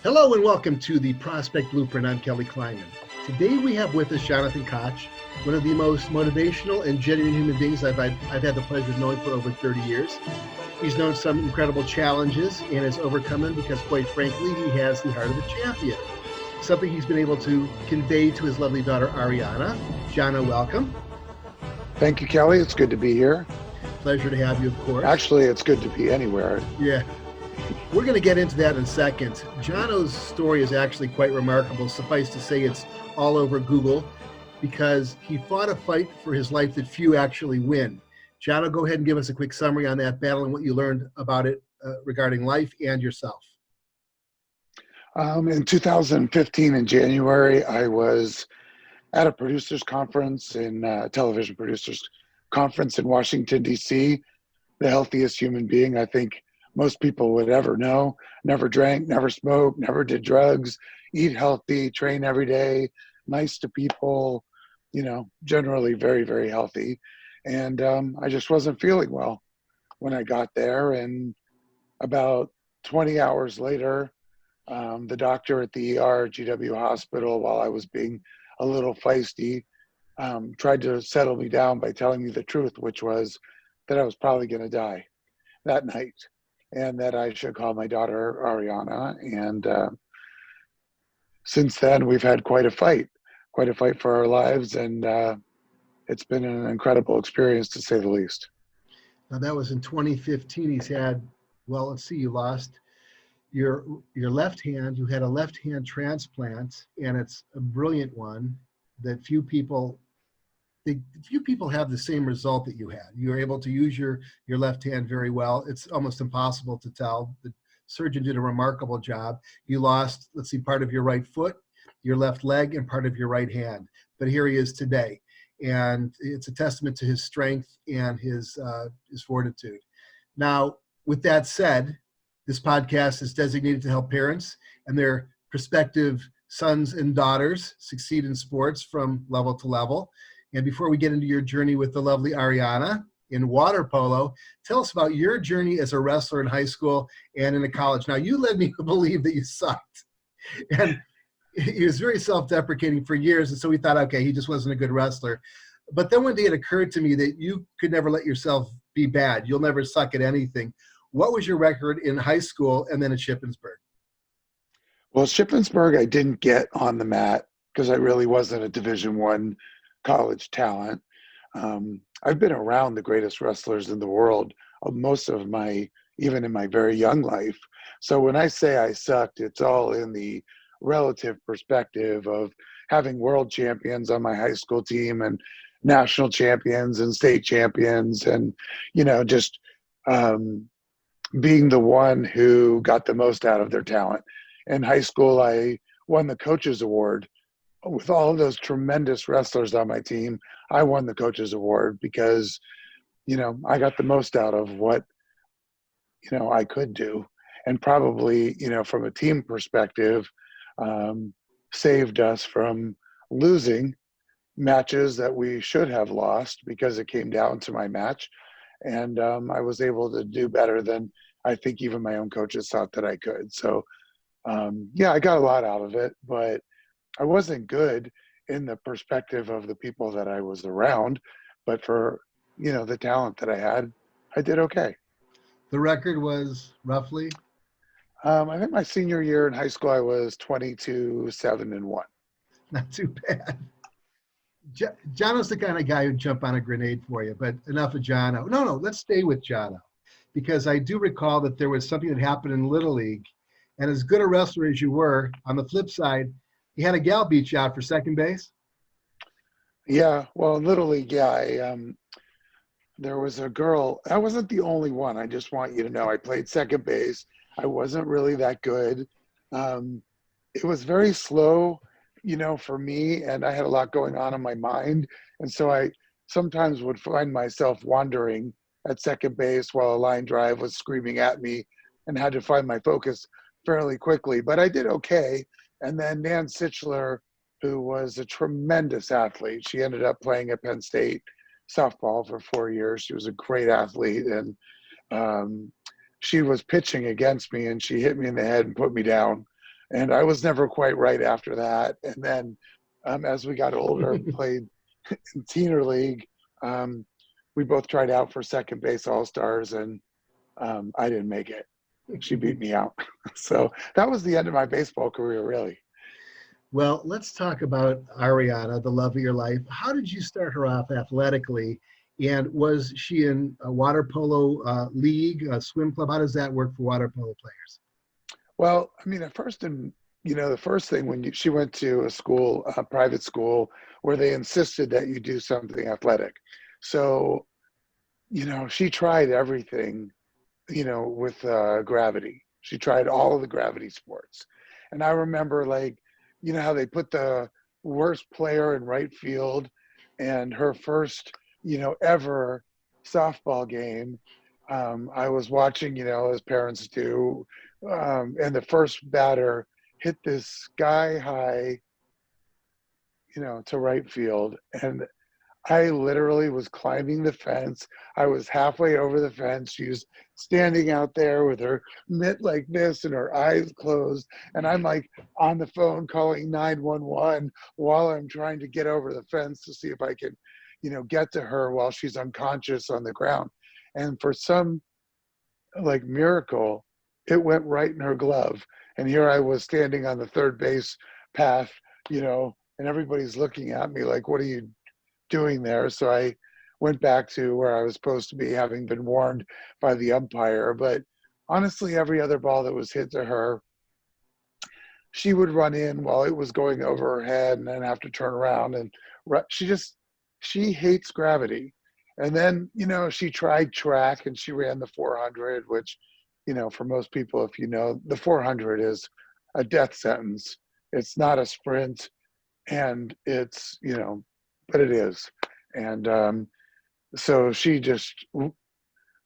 Hello and welcome to the Prospect Blueprint. I'm Kelly Kleinman. Today we have with us Jonathan Koch, one of the most motivational and genuine human beings I've had the pleasure of knowing for over 30 years. He's known some incredible challenges and has overcome them because, quite frankly, he has the heart of a champion. Something he's been able to convey to his lovely daughter, Ariana. Jana, welcome. Thank you, Kelly. It's good to be here. Pleasure to have you, of course. Actually, it's good to be anywhere. Yeah. We're going to get into that in a second. Jono's story is actually quite remarkable. Suffice to say, it's all over Google because he fought a fight for his life that few actually win. Jono, go ahead and give us a quick summary on that battle and what you learned about it regarding life and yourself. In 2015, in January, I was at a producers conference television producers conference in Washington, D.C., the healthiest human being I think most people would ever know. Never drank, never smoked, never did drugs, eat healthy, train every day, nice to people, generally very, very healthy. And I just wasn't feeling well when I got there. And about 20 hours later, the doctor at the ER at GW Hospital, while I was being a little feisty, tried to settle me down by telling me the truth, which was that I was probably going to die that night, and that I should call my daughter Ariana. And since then, we've had quite a fight for our lives, and it's been an incredible experience, to say the least. Now, that was in 2015. He's had, well, let's see, you lost your left hand. You had a left hand transplant, and it's a brilliant one that few people have the same result that you had. You're able to use your left hand very well. It's almost impossible to tell. The surgeon did a remarkable job. You lost, let's see, part of your right foot, your left leg, and part of your right hand. But here he is today. And it's a testament to his strength and his fortitude. Now, with that said, this podcast is designated to help parents and their prospective sons and daughters succeed in sports from level to level. And before we get into your journey with the lovely Ariana in water polo, tell us about your journey as a wrestler in high school and in college. Now, you led me to believe that you sucked. And he was very self-deprecating for years, and so we thought, okay, he just wasn't a good wrestler. But then one day it occurred to me that you could never let yourself be bad. You'll never suck at anything. What was your record in high school and then at Shippensburg? Well, Shippensburg, I didn't get on the mat because I really wasn't a Division I college talent. I've been around the greatest wrestlers in the world even in my very young life. So when I say I sucked, it's all in the relative perspective of having world champions on my high school team and national champions and state champions, and just being the one who got the most out of their talent. In high school, I won the coaches award. With all of those tremendous wrestlers on my team, I won the coaches award because I got the most out of what I could do, and probably from a team perspective, saved us from losing matches that we should have lost because it came down to my match. And I was able to do better than I think even my own coaches thought that I could. So I got a lot out of it, but I wasn't good in the perspective of the people that I was around. But for the talent that I had, I did okay. The record was roughly? I think my senior year in high school, I was 22-7-1. Not too bad. Jono's the kind of guy who'd jump on a grenade for you, but enough of Jono. No, let's stay with Jono, because I do recall that there was something that happened in Little League, and as good a wrestler as you were, on the flip side, you had a gal beat you out for second base? Yeah, well, in Little League, there was a girl. I wasn't the only one. I just want you to know I played second base. I wasn't really that good. It was very slow, for me, and I had a lot going on in my mind. And so I sometimes would find myself wandering at second base while a line drive was screaming at me, and had to find my focus fairly quickly. But I did okay. And then Nan Sichler, who was a tremendous athlete, she ended up playing at Penn State softball for 4 years. She was a great athlete, and she was pitching against me, and she hit me in the head and put me down. And I was never quite right after that. And then as we got older and played in Teener League, um, we both tried out for second base all-stars, and I didn't make it. She beat me out. So that was the end of my baseball career, really. Well, let's talk about Ariana, the love of your life. How did you start her off athletically? And was she in a water polo league, a swim club? How does that work for water polo players? Well, I mean, at first, the first thing when she went to a school, a private school, where they insisted that you do something athletic. So, she tried everything, with gravity. She tried all of the gravity sports. And I remember, like, how they put the worst player in right field, and her first, ever softball game. I was watching, as parents do, and the first batter hit this sky high, to right field. And I literally was climbing the fence. I was halfway over the fence. She was standing out there with her mitt like this and her eyes closed. And I'm like on the phone calling 911 while I'm trying to get over the fence to see if I can, get to her while she's unconscious on the ground. And for some like miracle, it went right in her glove. And here I was standing on the third base path, and everybody's looking at me like, what are you doing there? So I went back to where I was supposed to be, having been warned by the umpire. But honestly, every other ball that was hit to her, she would run in while it was going over her head and then have to turn around. And she hates gravity. And then, she tried track and she ran the 400, which, for most people, if the 400 is a death sentence. It's not a sprint, and it's, but it is. And so she just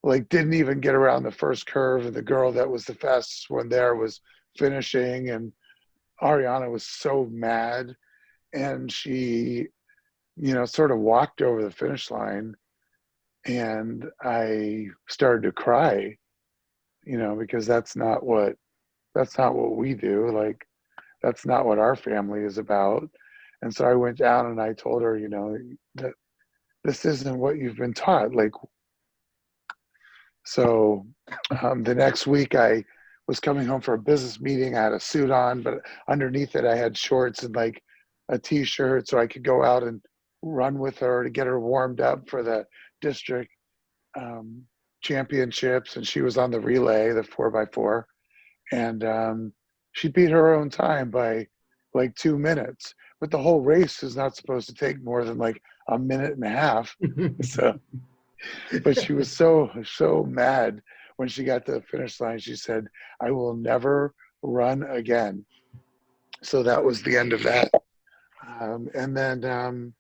like didn't even get around the first curve, and the girl that was the fastest one there was finishing, and Ariana was so mad, and she, sort of walked over the finish line, and I started to cry, because that's not what we do. Like, that's not what our family is about. And so I went down and I told her, that this isn't what you've been taught. Like, so the next week I was coming home for a business meeting. I had a suit on, but underneath it I had shorts and like a t-shirt so I could go out and run with her to get her warmed up for the district um, championships. And she was on the relay, the 4x4. And she beat her own time by like 2 minutes. But the whole race is not supposed to take more than like a minute and a half. So, but she was so mad when she got to the finish line. She said, "I will never run again." So that was the end of that. And then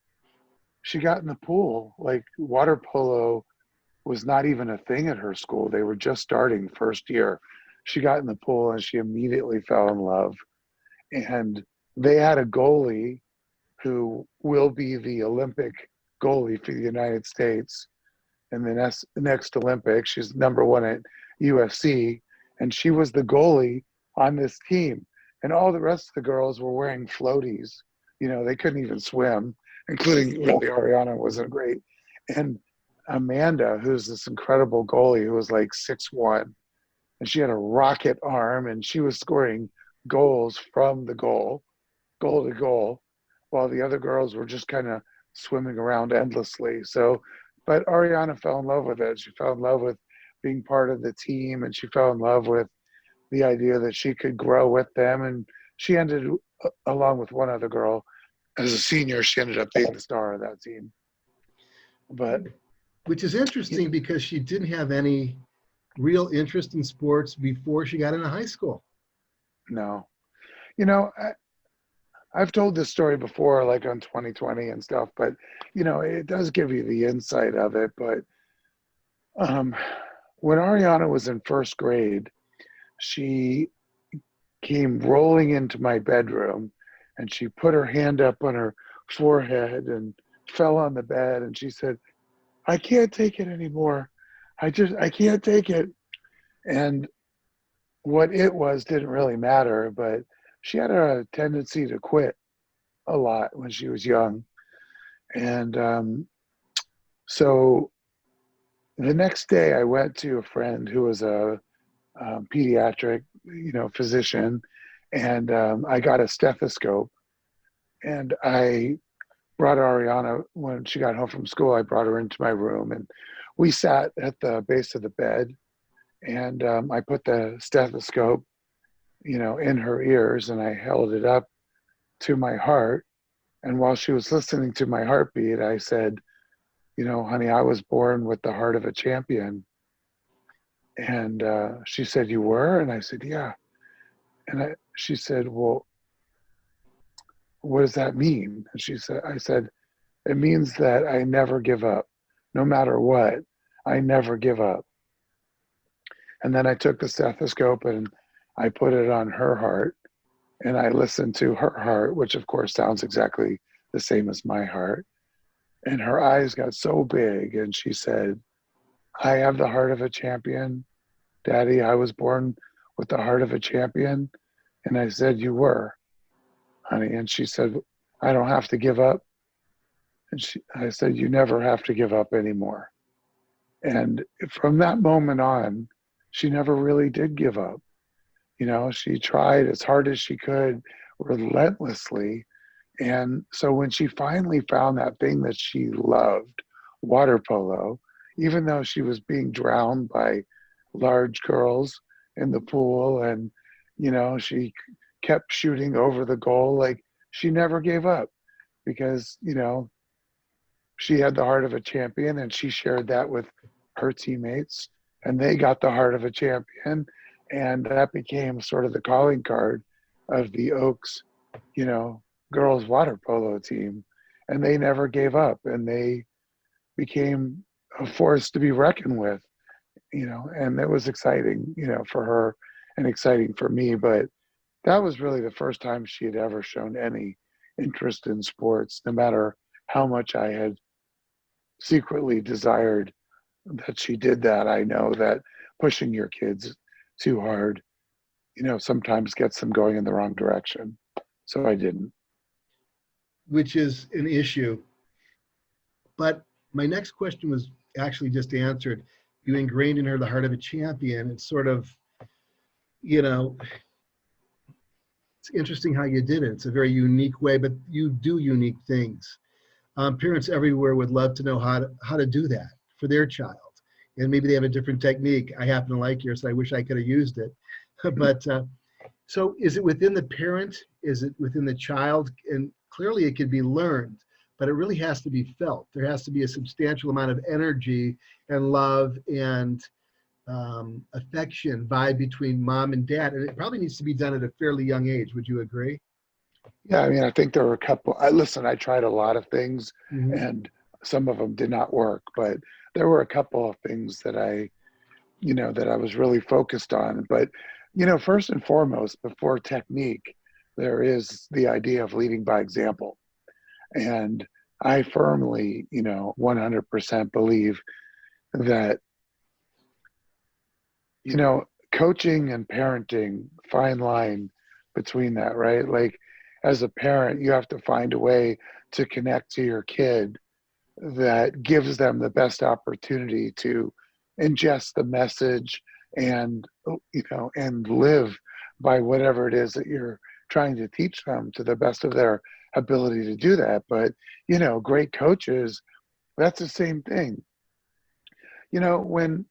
she got in the pool. Like, water polo was not even a thing at her school. They were just starting first year. She got in the pool and she immediately fell in love. And they had a goalie who will be the Olympic goalie for the United States in the next Olympics. She's number one at UFC, and she was the goalie on this team. And all the rest of the girls were wearing floaties. They couldn't even swim, including really Ariana wasn't great. And Amanda, who's this incredible goalie who was like 6'1", and she had a rocket arm, and she was scoring goals from the goal to goal, while the other girls were just kind of swimming around endlessly. So, but Ariana fell in love with it. She fell in love with being part of the team, and she fell in love with the idea that she could grow with them. And she ended, along with one other girl, as a senior, she ended up being the star of that team. But Which is interesting because she didn't have any real interest in sports before she got into high school. no, I've told this story before, like on 2020 and stuff, but it does give you the insight of it. But when Ariana was in first grade, she came rolling into my bedroom, and she put her hand up on her forehead and fell on the bed, and she said, "I can't take it anymore. I can't take it." And what it was didn't really matter, but she had a tendency to quit a lot when she was young. And so the next day I went to a friend who was a pediatric, physician, and I got a stethoscope, and I brought Ariana when she got home from school. I brought her into my room, and we sat at the base of the bed, and I put the stethoscope, in her ears, and I held it up to my heart. And while she was listening to my heartbeat, I said, honey, I was born with the heart of a champion. And she said, you were? And I said, yeah. And she said, well, what does that mean? And I said, it means that I never give up. No matter what, I never give up. And then I took the stethoscope and I put it on her heart, and I listened to her heart, which of course sounds exactly the same as my heart. And her eyes got so big, and she said, I have the heart of a champion. Daddy, I was born with the heart of a champion. And I said, you were, honey. And she said, I don't have to give up. And I said, you never have to give up anymore. And from that moment on, she never really did give up. She tried as hard as she could, relentlessly. And so when she finally found that thing that she loved, water polo, even though she was being drowned by large girls in the pool, and, she kept shooting over the goal, like, she never gave up because, she had the heart of a champion, and she shared that with her teammates, and they got the heart of a champion. And that became sort of the calling card of the Oaks, girls water polo team. And they never gave up, and they became a force to be reckoned with, and it was exciting, for her and exciting for me. But that was really the first time she had ever shown any interest in sports, no matter how much I had secretly desired that she did that. I know that pushing your kids too hard, sometimes gets them going in the wrong direction. So I didn't. Which is an issue. But my next question was actually just answered. You ingrained in her the heart of a champion. It's sort of, you know, it's interesting how you did it. It's a very unique way, but you do unique things. Parents everywhere would love to know how to do that for their child. And maybe they have a different technique. I happen to like yours, so I wish I could have used it. But so is it within the parent? Is it within the child? And clearly it can be learned, but it really has to be felt. There has to be a substantial amount of energy and love and affection vibe between mom and dad. And it probably needs to be done at a fairly young age. Would you agree? Yeah, I mean, I think there were a couple. I tried a lot of things, Mm-hmm. and some of them did not work, but there were a couple of things that that I was really focused on. But, first and foremost, before technique, there is the idea of leading by example. And I firmly, 100% believe that, coaching and parenting, fine line between that, right? Like, as a parent, you have to find a way to connect to your kid that gives them the best opportunity to ingest the message and, and live by whatever it is that you're trying to teach them to the best of their ability to do that. But, great coaches, that's the same thing. When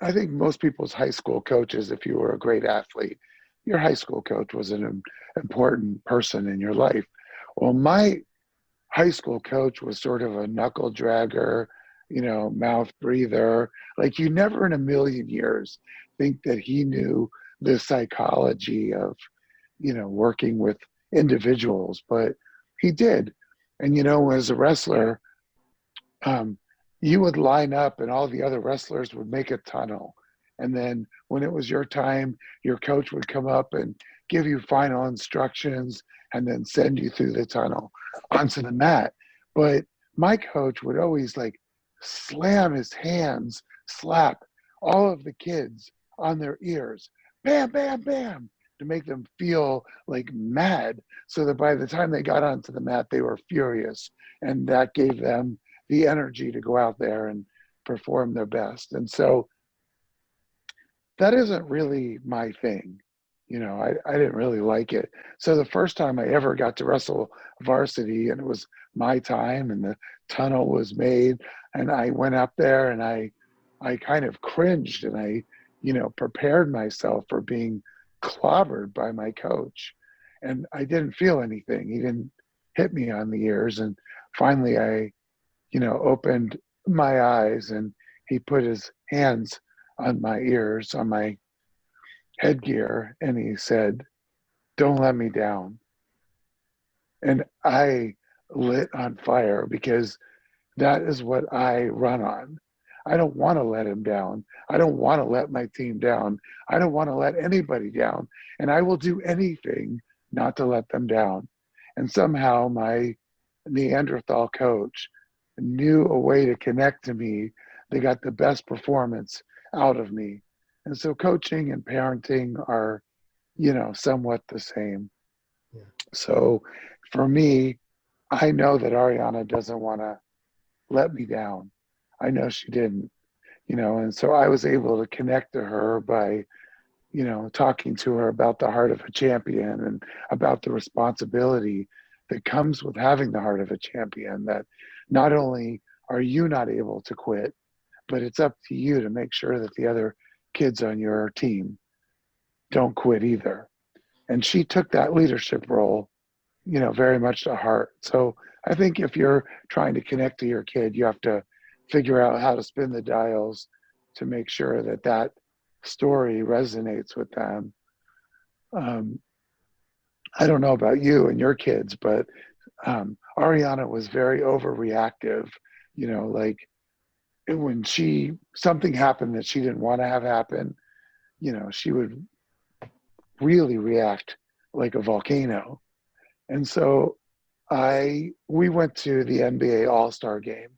I think most people's high school coaches, if you were a great athlete, your high school coach was an important person in your life. Well, my high school coach was sort of a knuckle dragger, mouth breather. Like, you never in a million years think that he knew the psychology of, working with individuals, but he did. And, as a wrestler, you would line up and all the other wrestlers would make a tunnel. And then when it was your time, your coach would come up and give you final instructions and then send you through the tunnel onto the mat. But my coach would always like slam his hands, slap all of the kids on their ears. Bam, bam, bam. to make them feel like mad, so that by the time they got onto the mat, they were furious. And that gave them the energy to go out there and perform their best. And so that isn't really my thing. I didn't really like it. So the first time I ever got to wrestle varsity, and it was my time, and the tunnel was made, and I went up there, and I kind of cringed, and I, prepared myself for being clobbered by my coach. And I didn't feel anything. He didn't hit me on the ears. And finally I, opened my eyes, and he put his hands on my ears, on my headgear, and he said, "Don't let me down." And I lit on fire, because that is what I run on. I don't want to let him down. I don't want to let my team down. I don't want to let anybody down. And I will do anything not to let them down. And somehow my Neanderthal coach knew a way to connect to me. They got the best performance out of me. And so coaching and parenting are, somewhat the same. Yeah. So for me, I know that Ariana doesn't want to let me down. I know she didn't, and so I was able to connect to her by, talking to her about the heart of a champion, and about the responsibility that comes with having the heart of a champion, that not only are you not able to quit, but it's up to you to make sure that the other kids on your team don't quit either. And she took that leadership role, very much to heart. So I think if you're trying to connect to your kid, you have to figure out how to spin the dials to make sure that that story resonates with them. Um, I don't know about you and your kids, but Ariana was very overreactive. Like when something happened that she didn't want to have happen, she would really react like a volcano. And so we went to the NBA All-Star game,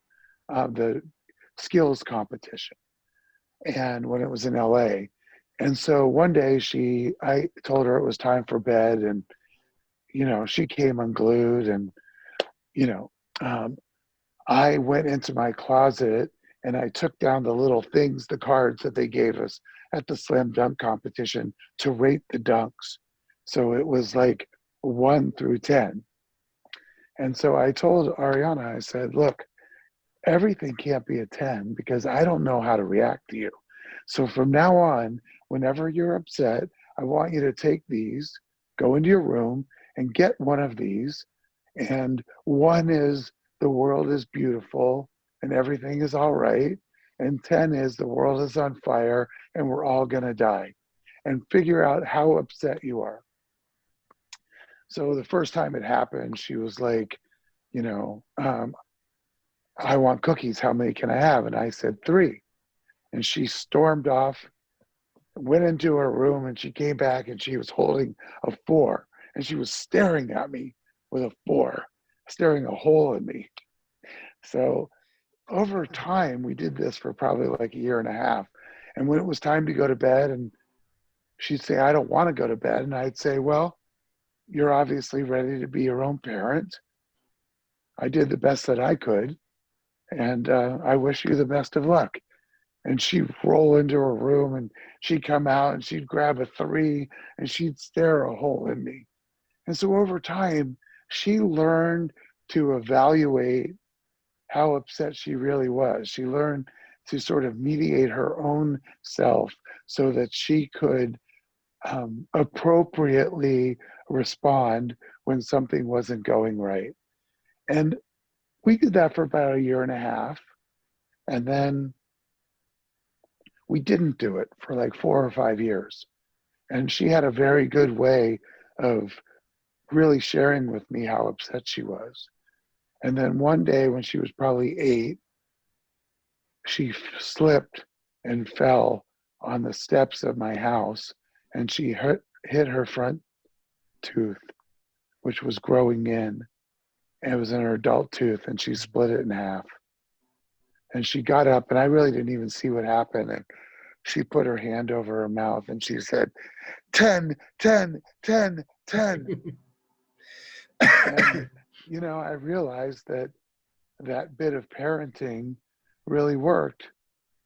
the skills competition, and when it was in LA. And so one day I told her it was time for bed, and she came unglued, and you know, um, I went into my closet and I took down the little things, the cards that they gave us at the slam dunk competition to rate the dunks. So it was like 1 through 10. And so I told Ariana, I said, look, everything can't be a 10 because I don't know how to react to you. So from now on, whenever you're upset, I want you to take these, go into your room and get one of these. And one is the world is beautiful and everything is all right. And 10 is the world is on fire and we're all going to die. And figure out how upset you are. So the first time it happened, she was like, you know, I want cookies. How many can I have? And I said 3. And she stormed off, went into her room, and she came back and she was holding a 4. And she was staring at me with a 4, staring a hole in me. So over time, we did this for probably like a year and a half. And when it was time to go to bed, and she'd say, I don't want to go to bed. And I'd say, well, you're obviously ready to be your own parent. I did the best that I could. And I wish you the best of luck. And she'd roll into her room and she'd come out and she'd grab a 3 and she'd stare a hole in me. And so over time, she learned to evaluate how upset she really was. She learned to sort of mediate her own self so that she could appropriately respond when something wasn't going right. And we did that for about a year and a half. And then we didn't do it for like 4 or 5 years. And she had a very good way of really sharing with me how upset she was. And then one day when she was probably 8, she slipped and fell on the steps of my house, and she hit her front tooth, which was growing in. And it was in her adult tooth, and she split it in half. And she got up, and I really didn't even see what happened. And she put her hand over her mouth and she said, 10, 10, 10, 10. And, I realized that that bit of parenting really worked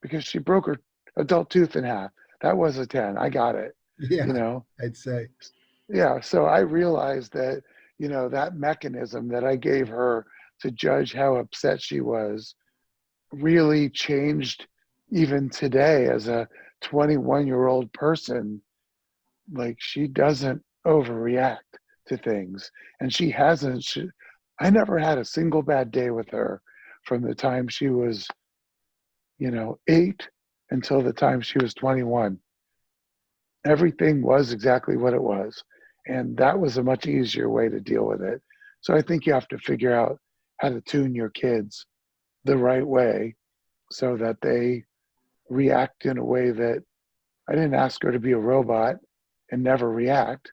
because she broke her adult tooth in half. That was a 10. I got it, you Yeah, know? I'd say. Yeah. So I realized that, that mechanism that I gave her to judge how upset she was really changed even today as a 21-year-old person. Like she doesn't overreact to things. And she hasn't, I never had a single bad day with her from the time she was, 8 until the time she was 21. Everything was exactly what it was. And that was a much easier way to deal with it. So I think you have to figure out how to tune your kids the right way so that they react in a way that I didn't ask her to be a robot and never react.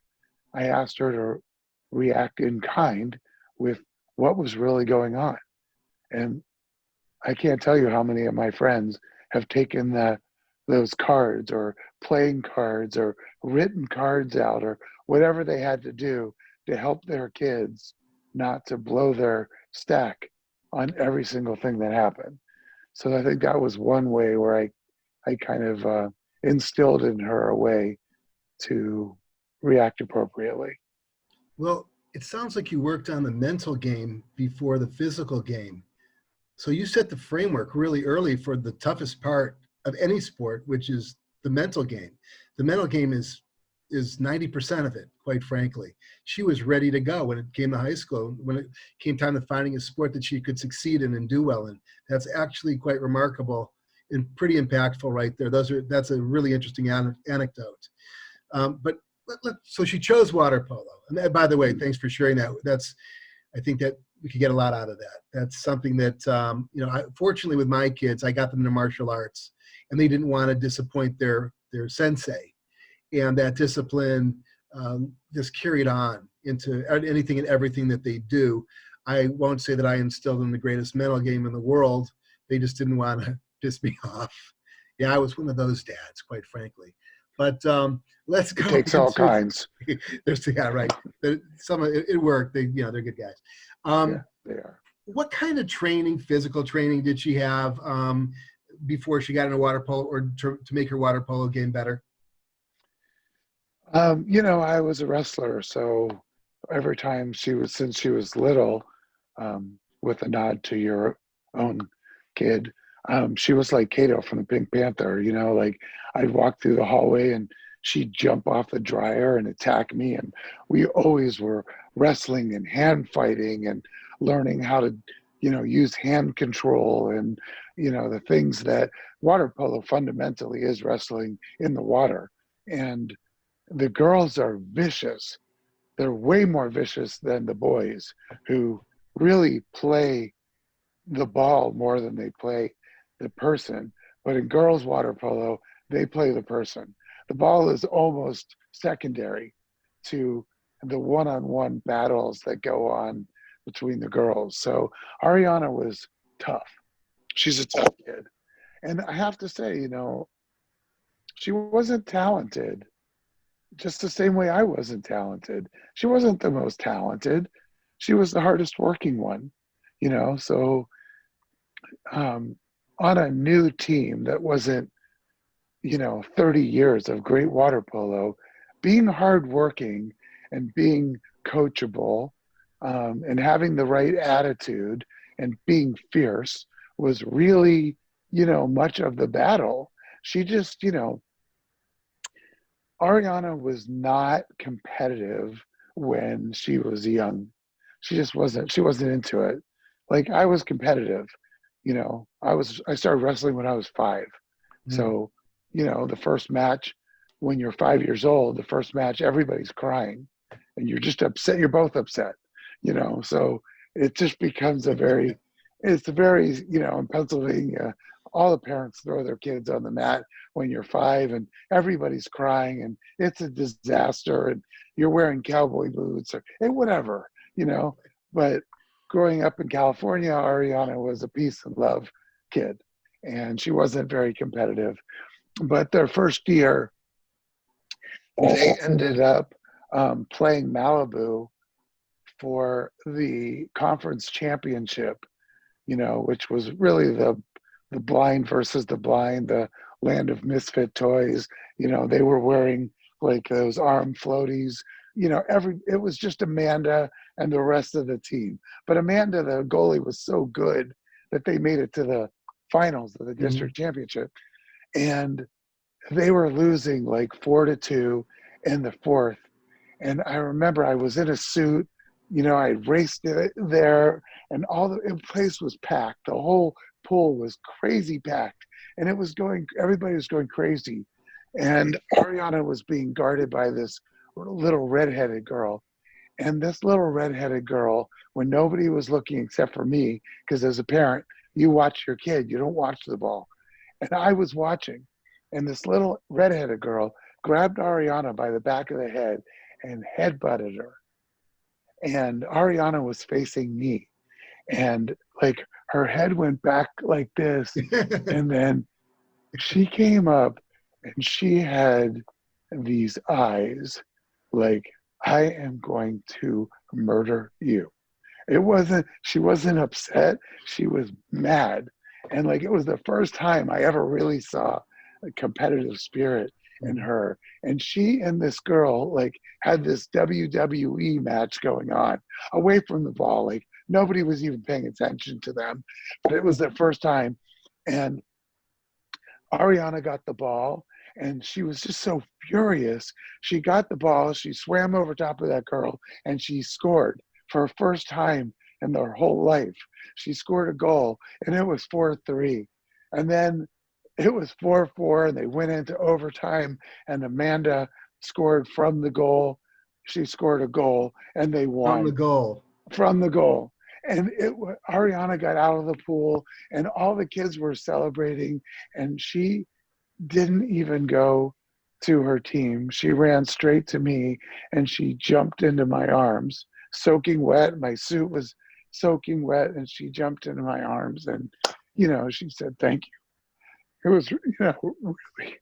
I asked her to react in kind with what was really going on. And I can't tell you how many of my friends have taken those cards or playing cards or written cards out or whatever they had to do to help their kids not to blow their stack on every single thing that happened. So I think that was one way where I kind of instilled in her a way to react appropriately. Well, it sounds like you worked on the mental game before the physical game. So you set the framework really early for the toughest part of any sport, which is the mental game. The mental game is 90% of it, quite frankly. She was ready to go when it came to high school, when it came time to finding a sport that she could succeed in and do well in. That's actually quite remarkable and pretty impactful right there. That's a really interesting anecdote. But so she chose water polo. And by the way, thanks for sharing that. I think that we could get a lot out of that. That's something that, fortunately with my kids, I got them into martial arts and they didn't want to disappoint their sensei. And that discipline just carried on into anything and everything that they do. I won't say that I instilled in the greatest mental game in the world. They just didn't want to piss me off. Yeah, I was one of those dads, quite frankly. But let's It go takes all into kinds. yeah, right. Some of it worked. They're good guys. Yeah, Um, they are. what kind of training, physical training, did she have before she got into water polo, or to make her water polo game better? I was a wrestler, so every time since she was little, with a nod to your own kid, she was like Kato from the Pink Panther, like I'd walk through the hallway and she'd jump off the dryer and attack me. And we always were wrestling and hand fighting and learning how to, use hand control and, the things that water polo fundamentally is wrestling in the water. And the girls are vicious. They're way more vicious than the boys who really play the ball more than they play the person. But in girls water polo, they play the person. The ball is almost secondary to the one-on-one battles that go on between the girls. So Ariana was tough. She's a tough kid. And I have to say, she wasn't talented just the same way I wasn't talented. She wasn't the most talented. She was the hardest working one, So um, on a new team that wasn't, 30 years of great water polo, being hardworking and being coachable and having the right attitude and being fierce was really, much of the battle. She just, Ariana was not competitive when she was young. She wasn't into it. Like I was competitive, I started wrestling when I was 5. Mm. So, the first match when you're 5 years old, the first match, everybody's crying and you're just upset. You're both upset, so it just becomes it's a very, in Pennsylvania, all the parents throw their kids on the mat when you're 5 and everybody's crying and it's a disaster and you're wearing cowboy boots or whatever, but growing up in California, Ariana was a peace and love kid and she wasn't very competitive. But their first year, they ended up playing Malibu for the conference championship, which was really the blind versus the blind, the land of misfit toys. They were wearing like those arm floaties. It was just Amanda and the rest of the team. But Amanda, the goalie, was so good that they made it to the finals of the Mhm. district championship. And they were losing like 4-2 in the fourth. And I remember I was in a suit, I raced it there, and the place was packed. The whole pool was crazy packed, and everybody was going crazy. And Ariana was being guarded by this little redheaded girl. And this little redheaded girl, when nobody was looking except for me, because as a parent, you watch your kid, you don't watch the ball. And I was watching, and this little redheaded girl grabbed Ariana by the back of the head and headbutted her. And Ariana was facing me, and like her head went back like this, and then she came up and she had these eyes like, I am going to murder you. She wasn't upset. She was mad. And like, it was the first time I ever really saw a competitive spirit in Mhm. her. And she and this girl like had this WWE match going on away from the ball. Like nobody was even paying attention to them, but it was the first time. And Ariana got the ball and she was just so furious. She got the ball, she swam over top of that girl, and she scored for her first time in their whole life. She scored a goal, and it was 4-3. And then it was 4-4, and they went into overtime, and Amanda scored from the goal. She scored a goal, and they From the won goal. from the goal. And Ariana got out of the pool, and all the kids were celebrating, and she didn't even go to her team. She ran straight to me and she jumped into my arms, soaking wet. My suit was soaking wet, and she jumped into my arms and, she said, thank you. It was, really, sorry.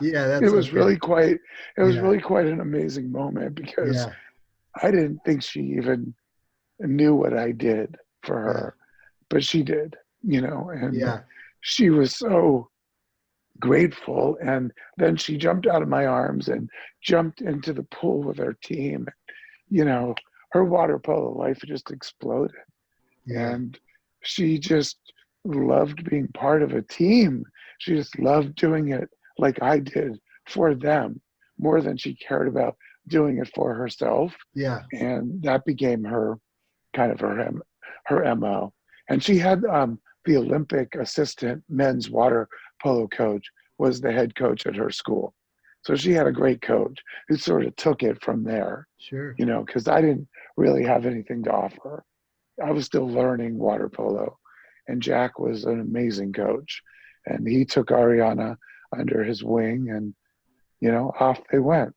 Yeah, It that's was okay. really quite, it was Yeah, really quite an amazing moment because yeah, I didn't think she even knew what I did for yeah, her, but she did, and yeah. she was so grateful. And then she jumped out of my arms and jumped into the pool with her team. You know, her water polo life just exploded. Yeah. And she just loved being part of a team. She just loved doing it like I did for them more than she cared about doing it for herself. Yeah. And that became her kind of her MO. And she had the Olympic assistant men's water polo coach was the head coach at her school. So she had a great coach who sort of took it from there, Sure. because I didn't really have anything to offer. I was still learning water polo. And Jack was an amazing coach. And he took Ariana under his wing, and, off they went.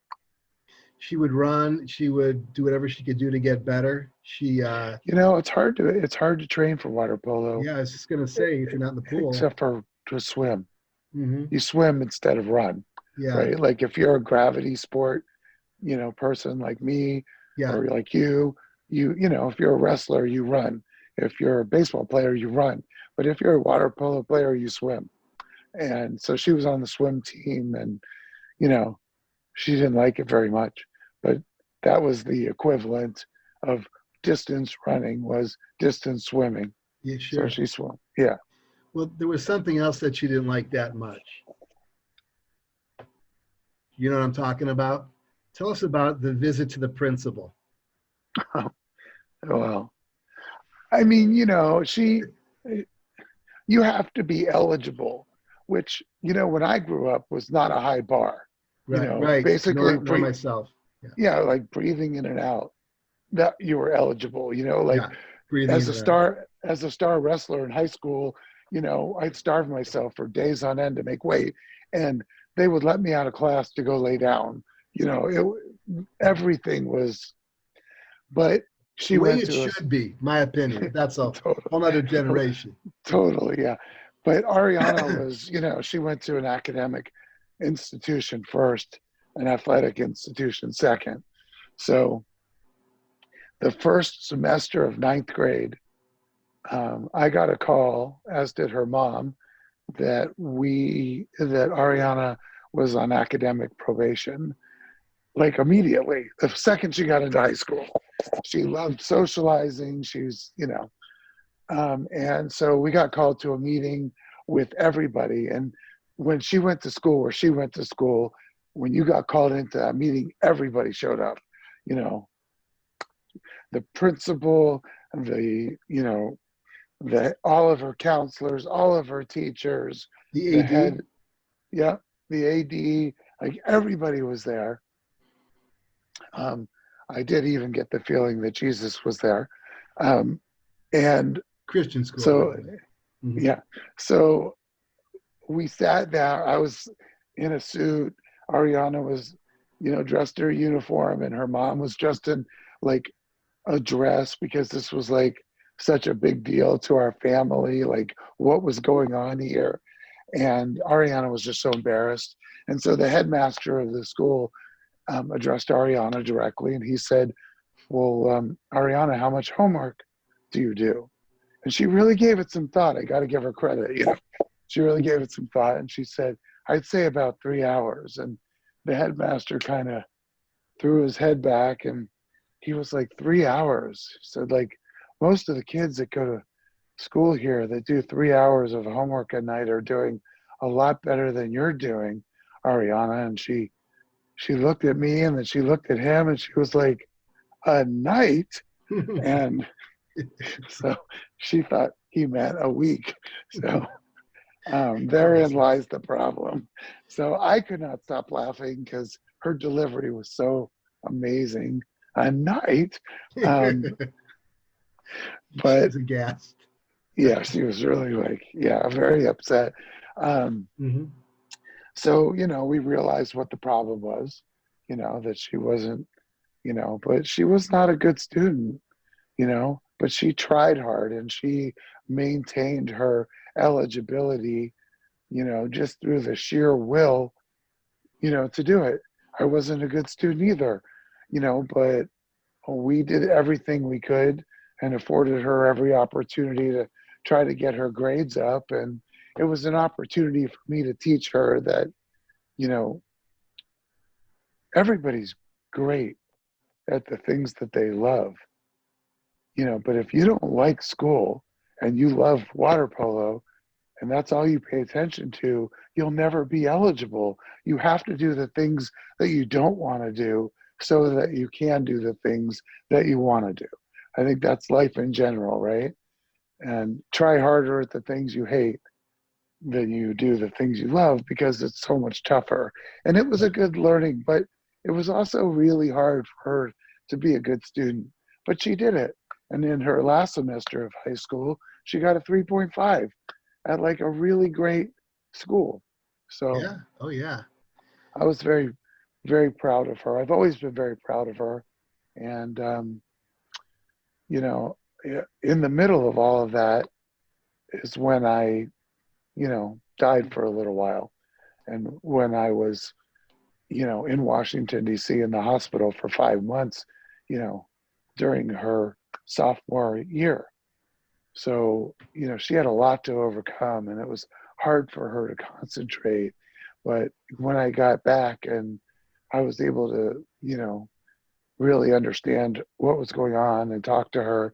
She would run. She would do whatever she could do to get better. It's hard to train for water polo, Yeah, I was just gonna say, if you're not in the pool. except for to swim. Hmm. You swim instead of run, Yeah. right? Like if you're a gravity sport, person like me Yeah. or like if you're a wrestler, you run. If you're a baseball player, you run. But if you're a water polo player, you swim. And so she was on the swim team, and, you know, she didn't like it very much, but that was the equivalent of distance running was distance swimming. Yeah, So sure. she swam. Yeah. Well, there was something else that she didn't like that much. You know what I'm talking about? Tell us about the visit to the principal. Well, I mean, you have to be eligible, which, when I grew up was not a high bar. Right, right. Basically, Nor myself. Yeah, yeah, like breathing in and out, that you were eligible, like yeah. Breathing in and out. as a star wrestler in high school, I'd starve myself for days on end to make weight, and they would let me out of class to go lay down. Everything was, but The she way went it to us should be, my opinion. That's a totally, whole nother generation. totally, yeah. But Ariana was, she went to an academic institution first, an athletic institution second. So the first semester of ninth grade, I got a call, as did her mom, that Ariana was on academic probation, like immediately, the second she got into high school. She loved socializing. And so we got called to a meeting with everybody. And when she went to school, where she went to school, when you got called into that meeting, everybody showed up. You know, the principal, all of her counselors, all of her teachers, The the AD. head, yeah, the AD, like everybody was there. I did even get the feeling that Jesus was there. And Christian school, by so, the way. Mm-hmm. yeah, so we sat down. I was in a suit. Ariana was, dressed in her uniform, and her mom was dressed in like a dress, because this was like such a big deal to our family, like what was going on here. And Ariana was just so embarrassed. And so the headmaster of the school addressed Ariana directly, and he said, well, Ariana, how much homework do you do? And she really gave it some thought. I got to give her credit. She really gave it some thought, and she said, I'd say about 3 hours. And the headmaster kind of threw his head back, and he was like, 3 hours? He said, like, most of the kids that go to school here that do 3 hours of homework a night are doing a lot better than you're doing, Ariana. And she looked at me, and then she looked at him, and she was like, a night? And so she thought he meant a week. So therein lies the problem. So I could not stop laughing because her delivery was so amazing. A night. But She's aghast. yeah, she was really like, yeah, very upset. Mm-hmm. So, we realized what the problem was, that she wasn't, but she was not a good student, but she tried hard, and she maintained her eligibility, just through the sheer will, to do it. I wasn't a good student either, but we did everything we could and afforded her every opportunity to try to get her grades up. And it was an opportunity for me to teach her that, everybody's great at the things that they love, but if you don't like school and you love water polo and that's all you pay attention to, you'll never be eligible. You have to do the things that you don't want to do so that you can do the things that you want to do. I think that's life in general, right? And try harder at the things you hate than you do the things you love, because it's so much tougher. And it was a good learning, but it was also really hard for her to be a good student. But she did it. And in her last semester of high school, she got a 3.5 at like a really great school. So Yeah. Oh, yeah. I was very, very proud of her. I've always been very proud of her. And, in the middle of all of that is when I, died for a little while. And when I was, in Washington, D.C. in the hospital for 5 months, during her sophomore year. So, she had a lot to overcome, and it was hard for her to concentrate. But when I got back and I was able to, really understand what was going on and talk to her,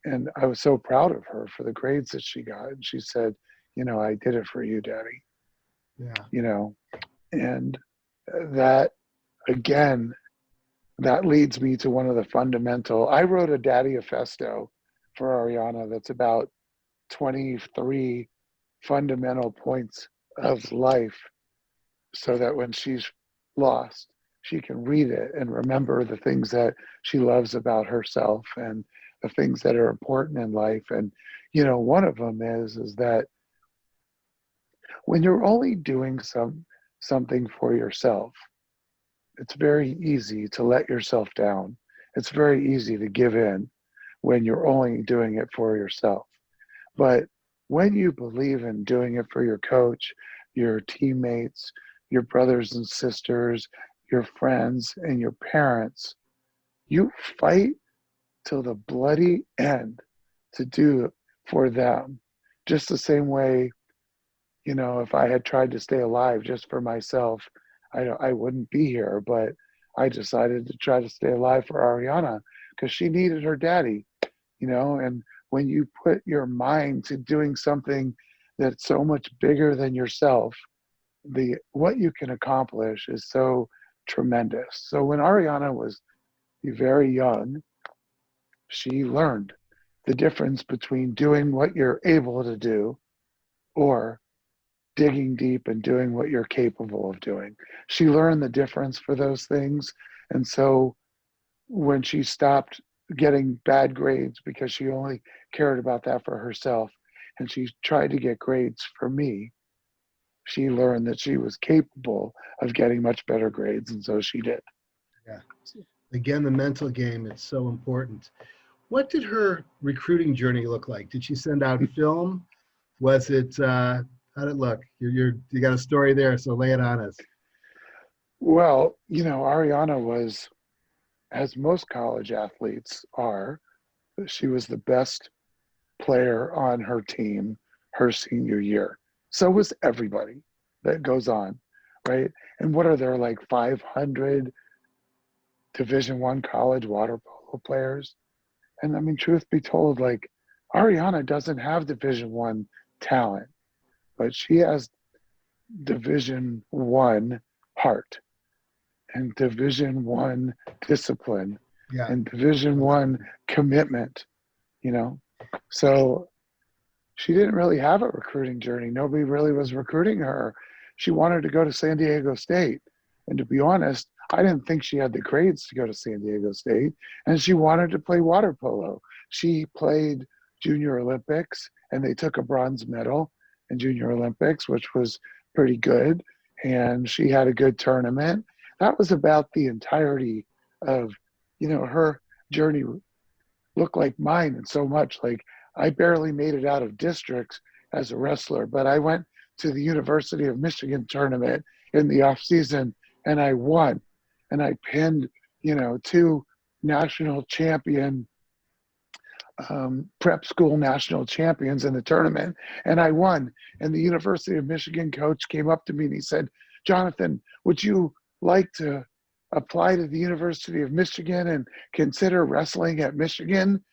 and I was so proud of her for the grades that she got. And she said, I did it for you, Daddy, Yeah. And that, again, that leads me to one of the fundamental. I wrote a Daddy-ifesto for Ariana that's about 23 fundamental points of life, so that when she's lost, she can read it and remember the things that she loves about herself and the things that are important in life. And, one of them is that when you're only doing something for yourself, it's very easy to let yourself down. It's very easy to give in when you're only doing it for yourself. But when you believe in doing it for your coach, your teammates, your brothers and sisters, your friends, and your parents. You fight till the bloody end to do for them. Just the same way, if I had tried to stay alive just for myself, I wouldn't be here. But I decided to try to stay alive for Ariana because she needed her daddy, and when you put your mind to doing something that's so much bigger than yourself, what you can accomplish is so tremendous. So when Ariana was very young, she learned the difference between doing what you're able to do or digging deep and doing what you're capable of doing. She learned the difference for those things. And so when she stopped getting bad grades because she only cared about that for herself and she tried to get grades for me, she learned that she was capable of getting much better grades. And so she did. Yeah. Again, the mental game is so important. What did her recruiting journey look like? Did she send out film? Was it, how did it look? You got a story there, so lay it on us. Well, Ariana was, as most college athletes are, she was the best player on her team her senior year. So was everybody that goes on, right? And what are there, like 500 Division I college water polo players? And I mean, truth be told, like Ariana doesn't have Division I talent, but she has Division I heart and Division I discipline Yeah. and Division I commitment, you know? So she didn't really have a recruiting journey. Nobody really was recruiting her. She wanted to go to San Diego State. And to be honest, I didn't think she had the grades to go to San Diego State. And she wanted to play water polo. She played Junior Olympics and they took a bronze medal in Junior Olympics, which was pretty good. And she had a good tournament. That was about the entirety of, her journey looked like mine and so much. Like I barely made it out of districts as a wrestler, but I went to the University of Michigan tournament in the off season and I won. And I pinned, two national champion prep school national champions in the tournament, and I won. And the University of Michigan coach came up to me and he said, "Jonathan, would you like to apply to the University of Michigan and consider wrestling at Michigan?"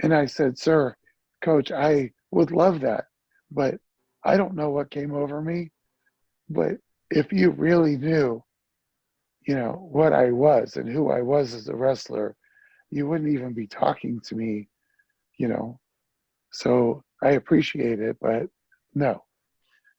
And I said, "Sir, coach, I would love that, but I don't know what came over me. But if you really knew, what I was and who I was as a wrestler, you wouldn't even be talking to me, you know. So I appreciate it, but no,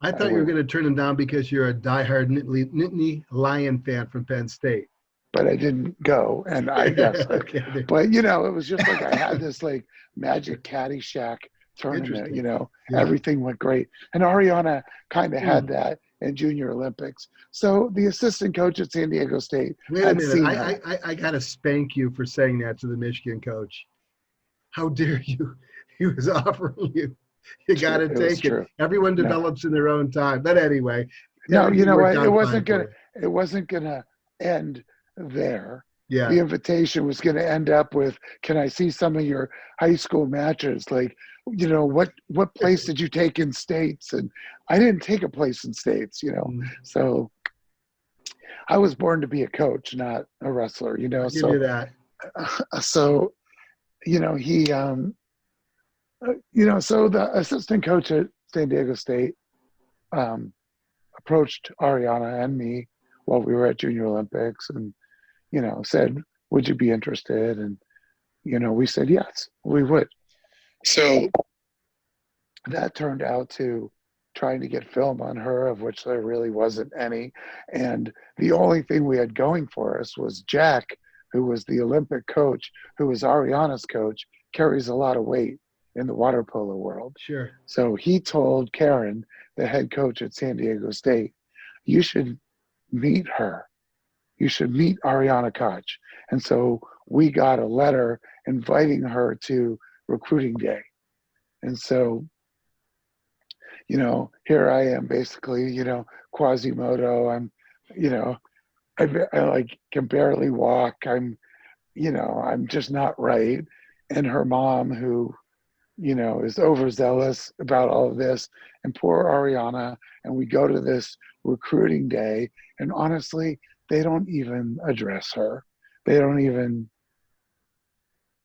I I thought you were wouldn't." going to turn him down because you're a diehard Nittany Lion fan from Penn State. But I didn't go, and I guess that. Okay. But it was just like I had this like magic Caddyshack tournament. Interesting. Yeah. Everything went great, and Ariana kind of had Hmm. that in Junior Olympics. So the assistant coach at San Diego State Wait a had minute. seen her. I got to spank you for saying that to the Michigan coach. How dare you? He was offering you. You got True, to it was take it. true. Everyone No, develops in their own time. But anyway, no, you everything know worked what? It out fine wasn't for gonna. you. It wasn't gonna end there. Yeah. The invitation was going to end up with, "Can I see some of your high school matches? Like, what place did you take in states?" And I didn't take a place in states. Mm, So I was born to be a coach, not a wrestler. I'll give you that. So he so the assistant coach at San Diego State um, approached Ariana and me while we were at Junior Olympics and said, "Would you be interested?" And we said yes, we would. So that turned out to trying to get film on her, of which there really wasn't any. And the only thing we had going for us was Jack, who was the Olympic coach, who was Ariana's coach, carries a lot of weight in the water polo world. Sure. So he told Karen, the head coach at San Diego State, "You should meet her. You should meet Ariana Koch." And so we got a letter inviting her to recruiting day. And so, here I am basically, Quasimodo. You know, I like can barely walk. I'm just not right. And her mom, who, is overzealous about all of this, and poor Ariana. And we go to this recruiting day, and honestly, they don't even address her. They don't even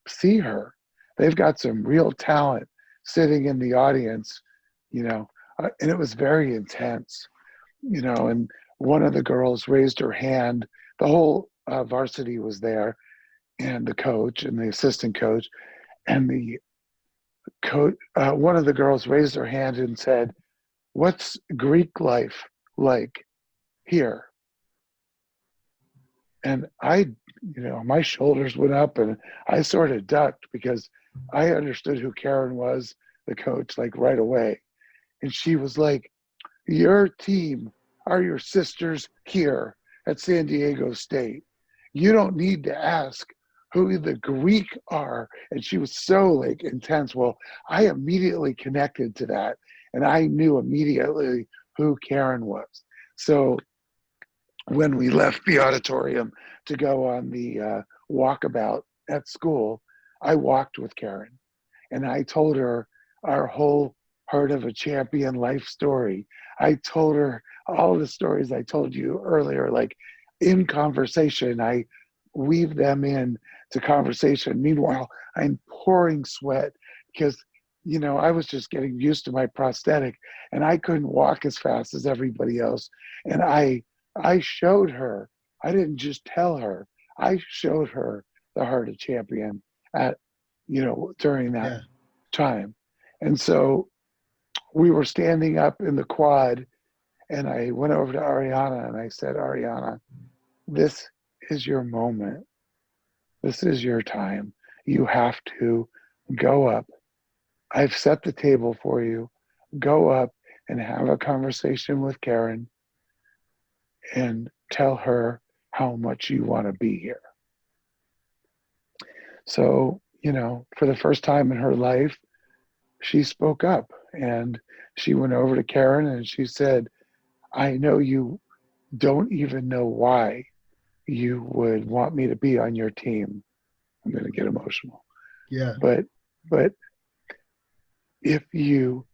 see her. They've got some real talent sitting in the audience, you know, and it was very intense, and one of the girls raised her hand. The whole varsity was there, and the coach and the assistant coach, and the coach, one of the girls raised her hand and said, "What's Greek life like here?" And my shoulders went up and I sort of ducked because I understood who Karen was, the coach, like right away. And she was like, "Your team are your sisters here at San Diego State. You don't need to ask who the Greek are." And she was so like intense. Well, I immediately connected to that, and I knew immediately who Karen was. So when we left the auditorium to go on the walkabout at school, I walked with Karen, and I told her our whole Heart of a Champion life story. I told her all the stories I told you earlier, like in conversation. I weave them in to conversation. Meanwhile, I'm pouring sweat because I was just getting used to my prosthetic, and I couldn't walk as fast as everybody else. And I showed her. I didn't just tell her. I showed her the Heart of Champion at during that Yeah. time. And so we were standing up in the quad, and I went over to Ariana and I said, "Ariana, this is your moment. This is your time. You have to go up. I've set the table for you. Go up and have a conversation with Karen and tell her how much you want to be here." So, for the first time in her life, she spoke up, and she went over to Karen and she said, "I know you don't even know why you would want me to be on your team." I'm going to get emotional. Yeah. But but if you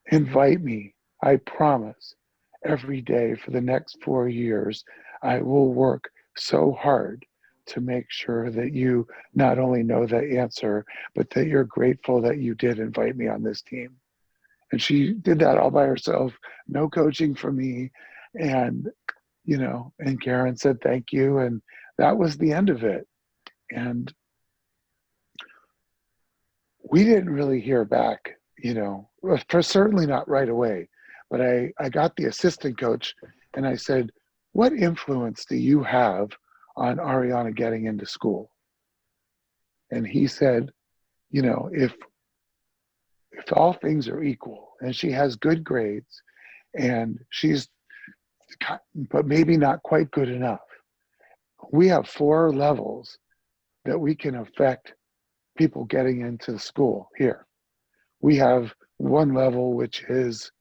invite me, I promise every day for the next 4 years, I will work so hard to make sure that you not only know the answer, but that you're grateful that you did invite me on this team. And she did that all by herself, no coaching from me. And, and Karen said, "Thank you." And that was the end of it. And we didn't really hear back, for certainly not right away. But I got the assistant coach and I said, "What influence do you have on Ariana getting into school?" And he said, if all things are equal and she has good grades and she's, but maybe not quite good enough, we have 4 levels that we can affect people getting into the school here. We have one level, which is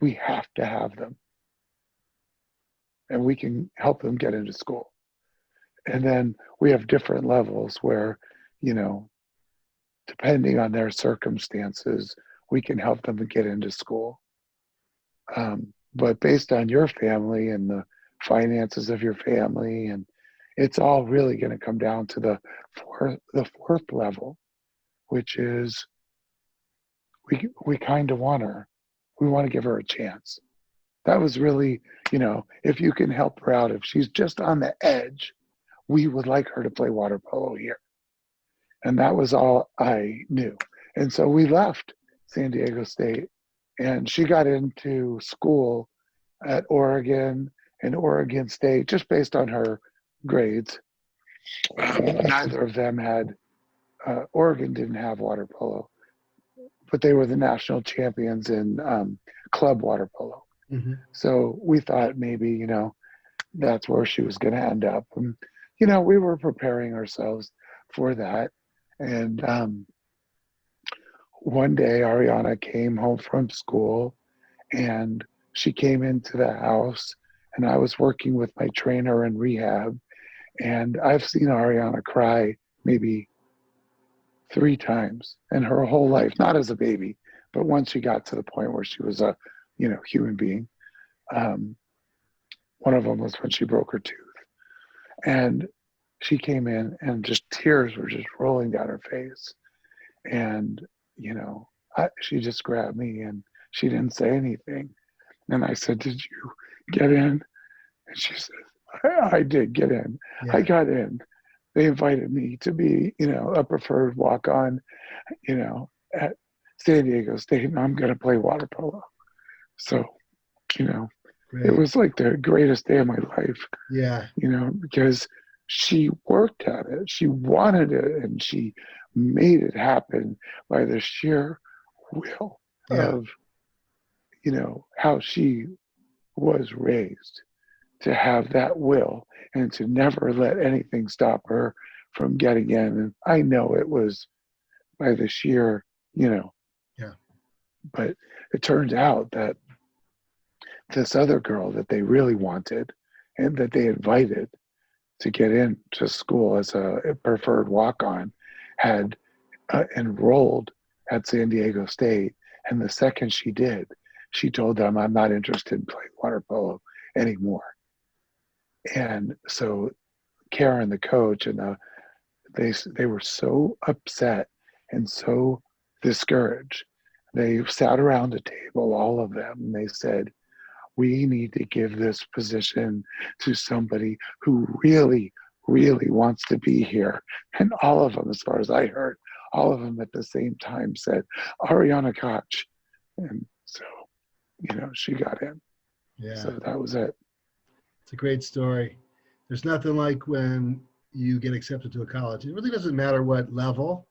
we have to have them and we can help them get into school. And then we have different levels where, you know, depending on their circumstances, we can help them get into school. But based on your family and the finances of your family, and it's all really going to come down to the fourth level, which is we kind of want her. We want to give her a chance. That was really, if you can help her out, if she's just on the edge, we would like her to play water polo here. And that was all I knew. And so we left San Diego State, and she got into school at Oregon and Oregon State just based on her grades. Neither of them had, Oregon didn't have water polo, but they were the national champions in club water polo. Mm-hmm. So we thought maybe, that's where she was going to end up. And, we were preparing ourselves for that. And one day Ariana came home from school and she came into the house, and I was working with my trainer in rehab, and I've seen Ariana cry maybe 3 times in her whole life, not as a baby, but once she got to the point where she was a, human being. Um, one of them was when she broke her tooth. And she came in and just tears were just rolling down her face. And, she just grabbed me and she didn't say anything. And I said, "Did you get in?" And she said, I did get in. I Yeah. got in. They invited me to be, a preferred walk on, at San Diego State, and I'm going to play water polo. So, you know, it Great. was like the greatest day of my life, Yeah. because she worked at it, she wanted it, and she made it happen by the sheer will Yeah. of, how she was raised to have that will and to never let anything stop her from getting in. And I know it was by the sheer, you know, Yeah. but it turned out that this other girl that they really wanted and that they invited to get into school as a preferred walk-on had enrolled at San Diego State. And the second she did, she told them, "I'm not interested in playing water polo anymore." And so Karen, the coach, and they were so upset and so discouraged. They sat around a table, all of them, and they said, "We need to give this position to somebody who really, really wants to be here." And all of them, as far as I heard, all of them at the same time said, "Ariana Koch." And so, she got in. So Yeah. that was it. It's a great story. There's nothing like when you get accepted to a college. It really doesn't matter what level.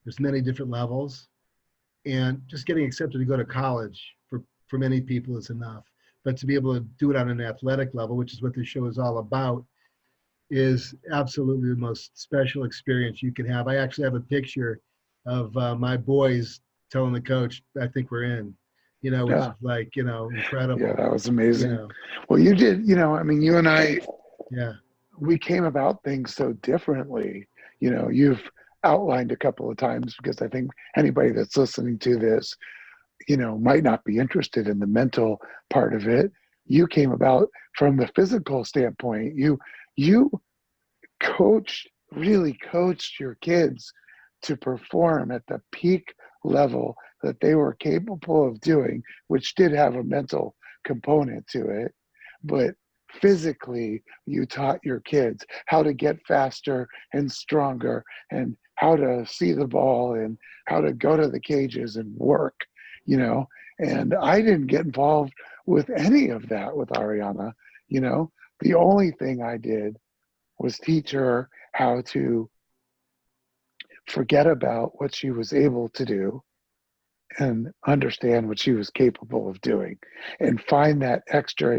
There's many different levels, and just getting accepted to go to college for many people is enough. But to be able to do it on an athletic level, which is what this show is all about, is absolutely the most special experience you can have. I actually have a picture of my boys telling the coach, "I think we're in," which is Yeah. like, Yeah, incredible. that was You amazing. know, Well, you did, I mean, you and I, yeah, we came about things so differently. You've outlined a couple of times because I think anybody that's listening to this, might not be interested in the mental part of it. You came about from the physical standpoint. You really coached your kids to perform at the peak level that they were capable of doing, which did have a mental component to it. But physically, you taught your kids how to get faster and stronger and how to see the ball and how to go to the cages and work, you know. And I didn't get involved with any of that with Ariana, you know. The only thing I did was teach her how to forget about what she was able to do and understand what she was capable of doing and find that extra,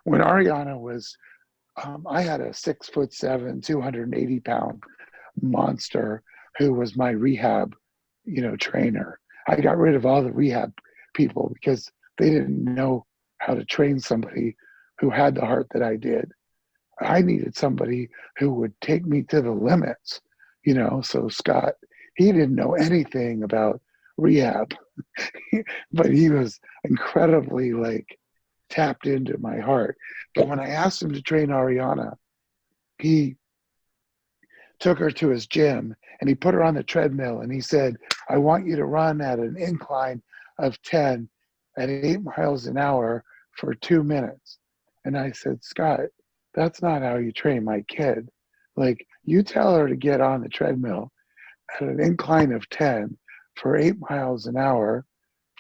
when Ariana was, I had a 6'7", 280-pound monster who was my rehab, trainer. I got rid of all the rehab people because they didn't know how to train somebody who had the heart that I did. I needed somebody who would take me to the limits, So Scott, he didn't know anything about rehab, but he was incredibly tapped into my heart. But when I asked him to train Ariana, he took her to his gym and he put her on the treadmill and he said, "I want you to run at an incline of 10 at 8 miles an hour for 2 minutes." And I said, "Scott, that's not how you train my kid. You tell her to get on the treadmill at an incline of 10 for 8 miles an hour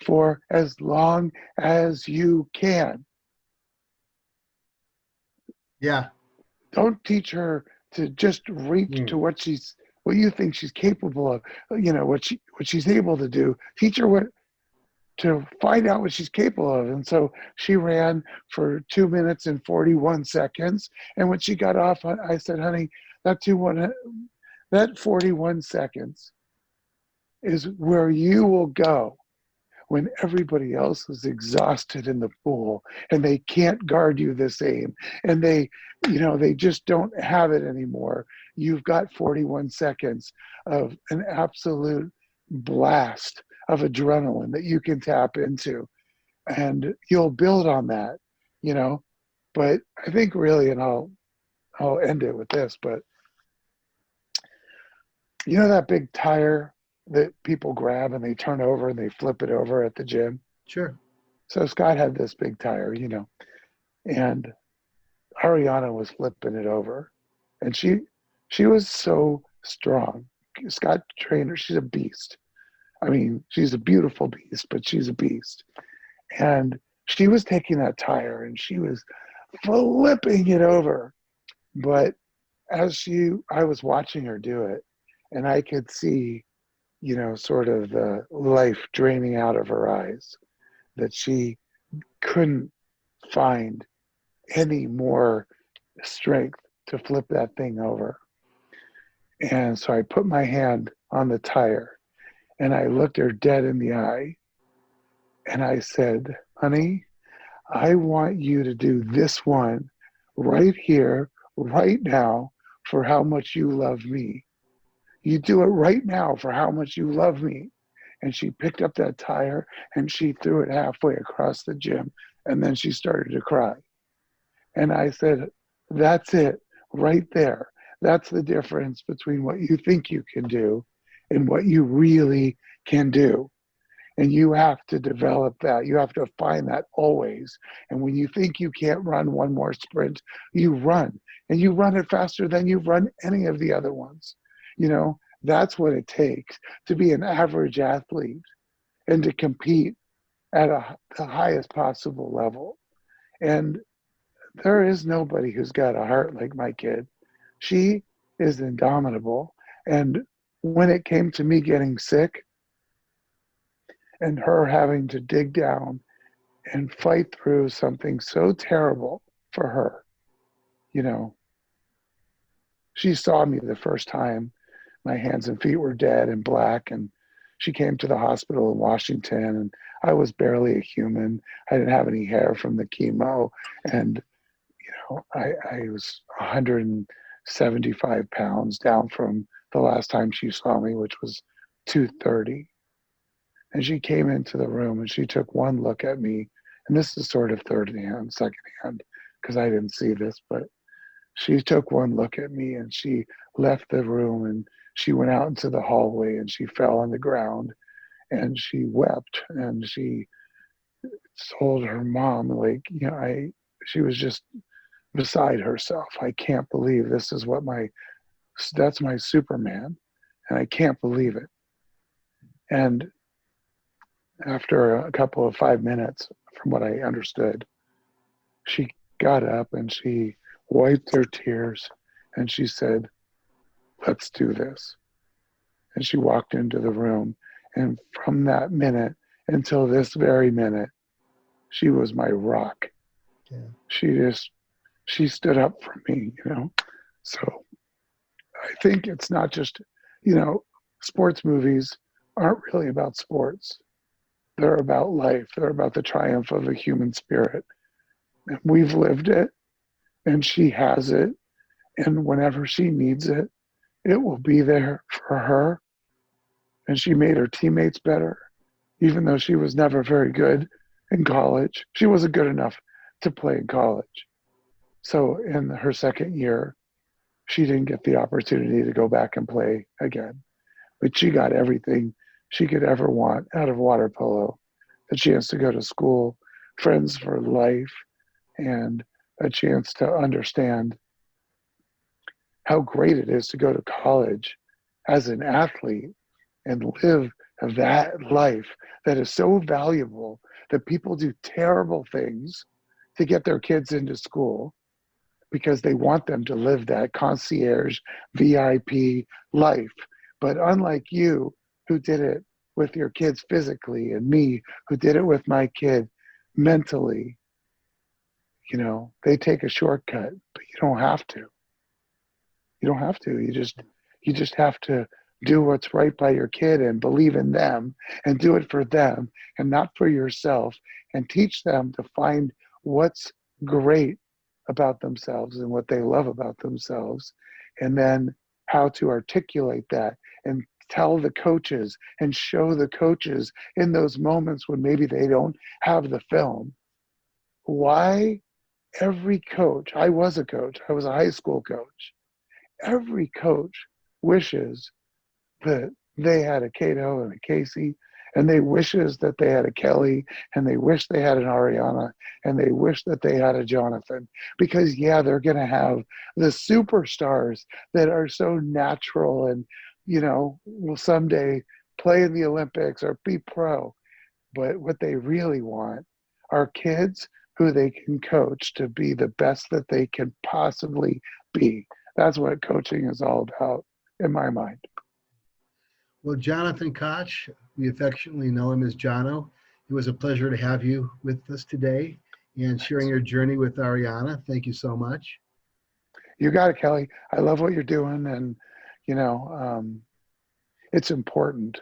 for as long as you can. yeah, Don't teach her to just reach to mm, what you think she's capable of, what she's able to do. Teach her what to find out what she's capable of." And so she ran for 2 minutes and 41 seconds. And when she got off, I said, "Honey, that 41 seconds is where you will go when everybody else is exhausted in the pool and they can't guard you the same, and they just don't have it anymore. You've got 41 seconds of an absolute blast of adrenaline that you can tap into, and you'll build on that, you know. But I think really, and I'll end it with this, but you know that big tire that people grab and they turn over and they flip it over at the gym? Sure. So Scott had this big tire, and Ariana was flipping it over, and she was so strong. Scott trained her; she's a beast. I mean, she's a beautiful beast, but she's a beast. And she was taking that tire and she was flipping it over. But I was watching her do it, and I could see, sort of the life draining out of her eyes, that she couldn't find any more strength to flip that thing over. And so I put my hand on the tire and I looked her dead in the eye and I said, honey, I want you to do this one right here, right now, for how much you love me. You do it right now for how much you love me. And she picked up that tire and she threw it halfway across the gym, and then she started to cry. And I said, that's it right there. That's the difference between what you think you can do and what you really can do. And you have to develop that. You have to find that always. And when you think you can't run one more sprint, you run. And you run it faster than you've run any of the other ones. That's what it takes to be an average athlete and to compete at the highest possible level. And there is nobody who's got a heart like my kid. She is indomitable. And when it came to me getting sick and her having to dig down and fight through something so terrible for her, you know, she saw me the first time. My hands and feet were dead and black, and she came to the hospital in Washington, and I was barely a human. I didn't have any hair from the chemo, and I was 175 pounds down from the last time she saw me, which was 230. And she came into the room and she took one look at me, and this is sort of third hand, second hand, because I didn't see this, but she took one look at me and she left the room and she went out into the hallway and she fell on the ground and she wept and she told her mom, like, she was just beside herself. I can't believe this is that's my Superman, and I can't believe it. And after a couple of 5 minutes, from what I understood, she got up and she wiped her tears and she said, let's do this. And she walked into the room. And from that minute until this very minute, she was my rock. Yeah. She stood up for me, So I think it's not just, sports movies aren't really about sports. They're about life. They're about the triumph of the human spirit. And we've lived it, and she has it. And whenever she needs it, it will be there for her. And she made her teammates better, even though she was never very good in college. She wasn't good enough to play in college. So in her second year, she didn't get the opportunity to go back and play again. But she got everything she could ever want out of water polo: a chance to go to school, friends for life, and a chance to understand how great it is to go to college as an athlete and live that life that is so valuable, that people do terrible things to get their kids into school because they want them to live that concierge VIP life. But unlike you, who did it with your kids physically, and me, who did it with my kid mentally, they take a shortcut, but you don't have to. You don't have to. You just have to do what's right by your kid and believe in them and do it for them and not for yourself, and teach them to find what's great about themselves and what they love about themselves, and then how to articulate that and tell the coaches and show the coaches in those moments when maybe they don't have the film why every coach, I was a coach, I was a high school coach, every coach wishes that they had a Cato and a Casey, and they wishes that they had a Kelly, and they wish they had an Ariana, and they wish that they had a Jonathan, because yeah, they're going to have the superstars that are so natural and, you know, will someday play in the Olympics or be pro. But what they really want are kids who they can coach to be the best that they can possibly be. That's what coaching is all about, in my mind. Well, Jonathan Koch, we affectionately know him as Jono. It was a pleasure to have you with us today and sharing your journey with Ariana. Thank you so much. You got it, Kelly. I love what you're doing, and you know, it's important,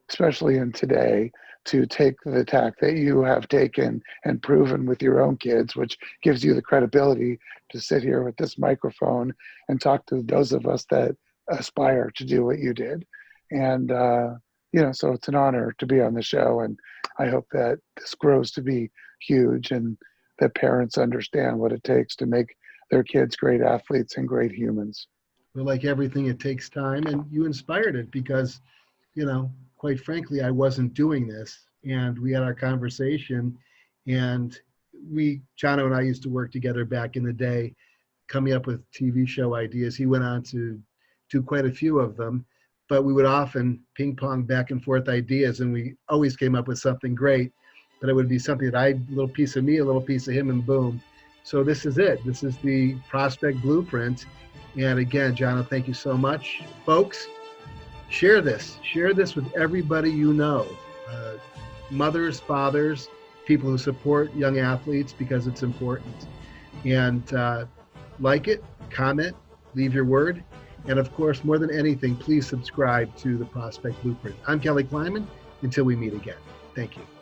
especially in today, to take the tack that you have taken and proven with your own kids, which gives you the credibility to sit here with this microphone and talk to those of us that aspire to do what you did. And, you know, so it's an honor to be on the show. And I hope that this grows to be huge and that parents understand what it takes to make their kids great athletes and great humans. But like everything, it takes time, and you inspired it because, you know, quite frankly, I wasn't doing this. And we had our conversation, and Jono and I used to work together back in the day, coming up with TV show ideas. He went on to do quite a few of them, but we would often ping pong back and forth ideas, and we always came up with something great. But it would be something that a little piece of me, a little piece of him, and boom. So this is it. This is the prospect blueprint. And again, John, thank you so much. Folks, share this. Share this with everybody you know. Mothers, fathers, people who support young athletes, because it's important. And like it, comment, leave your word. And of course, more than anything, please subscribe to the Prospect Blueprint. I'm Kelly Kleiman. Until we meet again. Thank you.